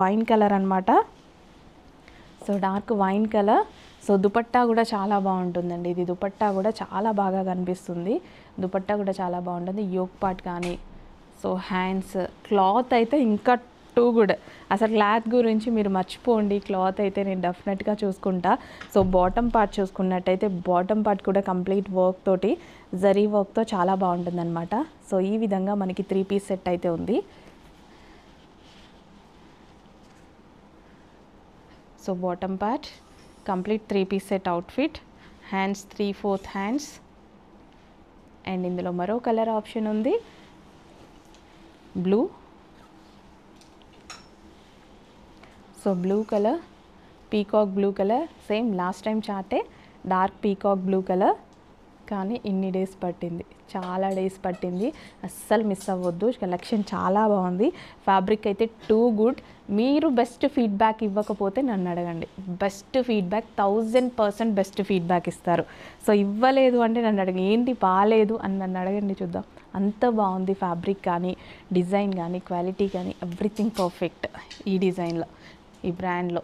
Wine colour అనమాట. So dark wine colour. So dupatta కూడా చాలా బాగుంటుందండి. ఇది దుపట్టా కూడా చాలా బాగా కనిపిస్తుంది. దుపట్టా కూడా చాలా బాగుంటుంది. యోక్ పార్ట్ కానీ, సో హ్యాండ్స్, క్లాత్ అయితే ఇంకా టూ గుడ్. అసలు క్లాత్ గురించి మీరు మర్చిపోండి. క్లాత్ అయితే నేను డెఫినెట్గా చూసుకుంటా. సో బాటమ్ పార్ట్ చూసుకున్నట్టయితే బాటమ్ పార్ట్ కూడా కంప్లీట్ వర్క్ తోటి, జరీ వర్క్తో చాలా బాగుంటుంది అనమాట. సో ఈ విధంగా మనకి 3 పీస్ సెట్ అయితే ఉంది. So bottom part complete 3 piece set outfit. Hands 3/4 hands. And ఇందులో మరో కలర్ ఆప్షన్ ఉంది, blue. So blue colour, peacock blue colour, same last time చార్టే డార్క్ పీకాక్ బ్లూ కలర్. కానీ ఇన్ని డేస్ పట్టింది, చాలా డేస్ పట్టింది. అస్సలు మిస్ అవ్వద్దు. కలెక్షన్ చాలా బాగుంది. ఫ్యాబ్రిక్ అయితే టూ గుడ్. మీరు బెస్ట్ ఫీడ్బ్యాక్ ఇవ్వకపోతే నన్ను అడగండి. బెస్ట్ ఫీడ్బ్యాక్ 1000% బెస్ట్ ఫీడ్బ్యాక్ ఇస్తారు. సో ఇవ్వలేదు అంటే నన్ను అడగండి, ఏంటి బాగాలేదు అని నన్ను అడగండి, చూద్దాం. అంత బాగుంది ఫ్యాబ్రిక్ కానీ, డిజైన్ కానీ, క్వాలిటీ కానీ, ఎవ్రీథింగ్ పర్ఫెక్ట్ ఈ డిజైన్లో, ఈ బ్రాండ్లో.